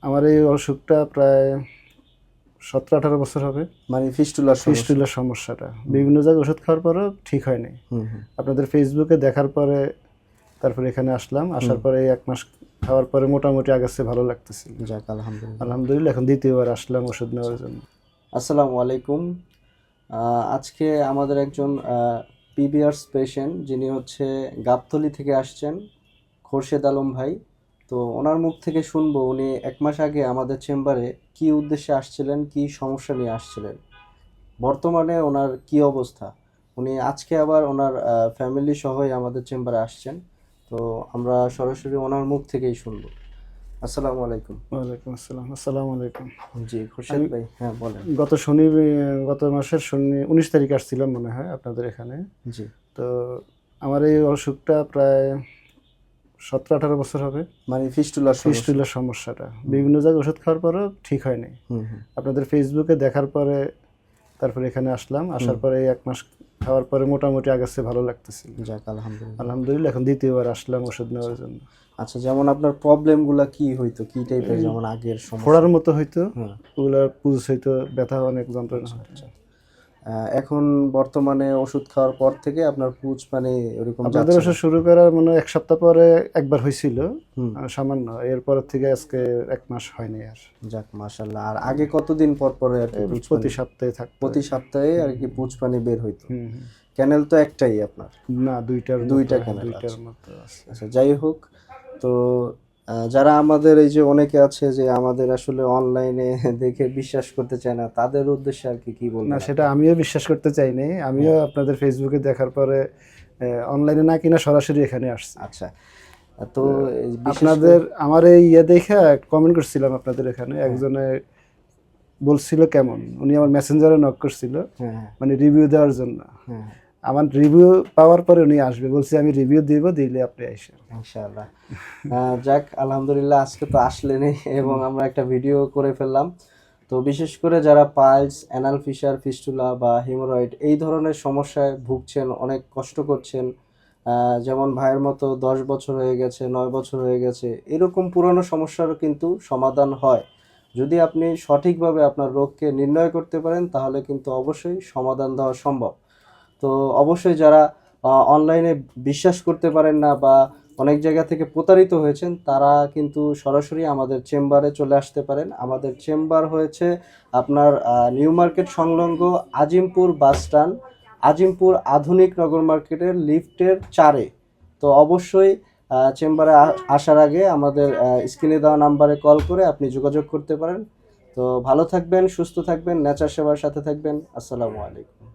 আমার এই অসুখটা প্রায় 17-18 বছর হবে। মানে ফিস্টুলার ফিস্টুলার সমস্যাটা বিভিন্ন জায়গায় ওষুধ খাওয়ার পরেও ঠিক হয়নি। আপনাদের ফেসবুকে দেখার পরে তারপরে এখানে আসলাম। আসার পরে 1 মাস খাওয়ার পরে মোটামুটি আগের চেয়ে ভালো লাগতেছিল। যাক আলহামদুলিল্লাহ। আলহামদুলিল্লাহ। এখন দ্বিতীয়বার আসলাম ওষুধ নেওয়ার জন্য। আসসালামু আলাইকুম। আজকে আমাদের একজন পিবিআরস পেশেন্ট, যিনি হচ্ছে গাবতলী থেকে আসছেন, খোরশেদ আলম ভাই। তো ওনার মুখ থেকে শুনবো উনি 1 মাস আগে আমাদের চেম্বারে কি উদ্দেশ্যে আসছিলেন, কি সমস্যা নিয়ে আসছিলেন, বর্তমানে ওনার কি অবস্থা। উনি আজকে আবার ওনার ফ্যামিলি সহই আমাদের চেম্বারে আসছেন। তো আমরা সরাসরি ওনার মুখ থেকেই শুনবো। আসসালামু আলাইকুম। ওয়ালাইকুম আসসালাম। আসসালামু আলাইকুম। জি খোরশেদ ভাই, হ্যাঁ বলেন। গত মাসের 19 তারিখ আসছিলাম মনে হয় আপনাদের এখানে। জি। তো আমার এই অসুখটা প্রায় 17-18 বছর হবে। মানে ফিস্টুলার সমস্যাটা বিভিন্ন জায়গায় ওষুধ খাওয়ার পরেও ঠিক হয়নি। আপনাদের ফেসবুকে দেখার পরে তারপরে এখানে আসলাম। আসার পরে 1 মাস খাওয়ার পরে মোটামুটি আগের চেয়ে ভালো লাগতেছিল। যাক আলহামদুলিল্লাহ। আলহামদুলিল্লাহ। এখন দ্বিতীয়বার আসলাম ওষুধ নেওয়ার জন্য। আচ্ছা, যেমন আপনার প্রবলেমগুলো কি হইতো, কি টাইপের, যেমন আগের সমস্যা? ফোড়ার মতো হইতো, ওগুলা পুজ হইতো, ব্যথা অনেক যন্ত্রণা হতো। এখন বর্তমানে ওষুধ খাওয়ার পর থেকে আপনার পুজ মানে এরকম আপনাদের যাচ্ছে ওষুধ শুরু করার মনে 1 সপ্তাহ পরে একবার হয়েছিল সামান্য, এরপর থেকে আজকে 1 মাস হয়নি আর। যাক মাশাআল্লাহ। আর আগে কতদিন পর পরে আর কি পুজ প্রতি সপ্তাহে থাকতো? প্রতি সপ্তাহে আর কি পুজ পানি বের হইতো। ক্যানেল তো একটাই আপনার? না, দুইটা ক্যানেল মতো আছে। আচ্ছা, যাই হোক। তো যারা আমাদের এই যে অনেকে আছে যে আমাদের আসলে অনলাইনে দেখে বিশ্বাস করতে চায় না, তাদের উদ্দেশ্যে আর কি বলবেন? না, সেটা আমিও বিশ্বাস করতে চাইনি। আমিও আপনাদের ফেসবুকে দেখার পরে অনলাইনে না কিনা সরাসরি এখানে আসছি। আচ্ছা, তো আপনাদের আমার এই দেখে কমেন্ট করছিলাম আপনাদের এখানে। একজনে বলছিল কেমন, উনি আমার মেসেঞ্জারে নক করছিল মানে রিভিউ দেওয়ার জন্য। আমার রিভিউ পাওয়ার পরে উনি আসবে বলছে, আমি রিভিউ দিব, দিলে আপনি আইসেন ইনশাআল্লাহ। যাক আলহামদুলিল্লাহ, আজকে তো আসলেনই এবং আমরা একটা ভিডিও করে ফেললাম। তো বিশেষ করে যারা পাইলস, অ্যানাল ফিশার, ফিস্টুলা বা হিমোরয়েড এই ধরনের সমস্যায় ভুগছেন, অনেক কষ্ট করছেন, যেমন ভাইয়ের মতো 10 বছর হয়ে গেছে, 9 বছর হয়ে গেছে, এরকম পুরনো সমস্যারও কিন্তু সমাধান হয়। যদি আপনি সঠিকভাবে আপনার রোগকে নির্ণয় করতে পারেন, তাহলে কিন্তু অবশ্যই সমাধান দেওয়া সম্ভব। তো অবশ্যই যারা অনলাইনে বিশ্বাস করতে পারেন না বা অনেক জায়গা থেকে প্রতারিত হয়েছেন, তারা কিন্তু সরাসরি আমাদের চেম্বারে চলে আসতে পারেন। আমাদের চেম্বার হয়েছে আপনার নিউ মার্কেট সংলগ্ন আজিমপুর বাস স্ট্যান্ড, আজিমপুর আধুনিক নগর মার্কেটের লিফটের 4-এ। তো অবশ্যই চেম্বারে আসার আগে আমাদের স্ক্রিনে দেওয়া নাম্বারে কল করে আপনি যোগাযোগ করতে পারেন। তো ভালো থাকবেন, সুস্থ থাকবেন, নেচার সেবার সাথে থাকবেন। আসসালামু আলাইকুম।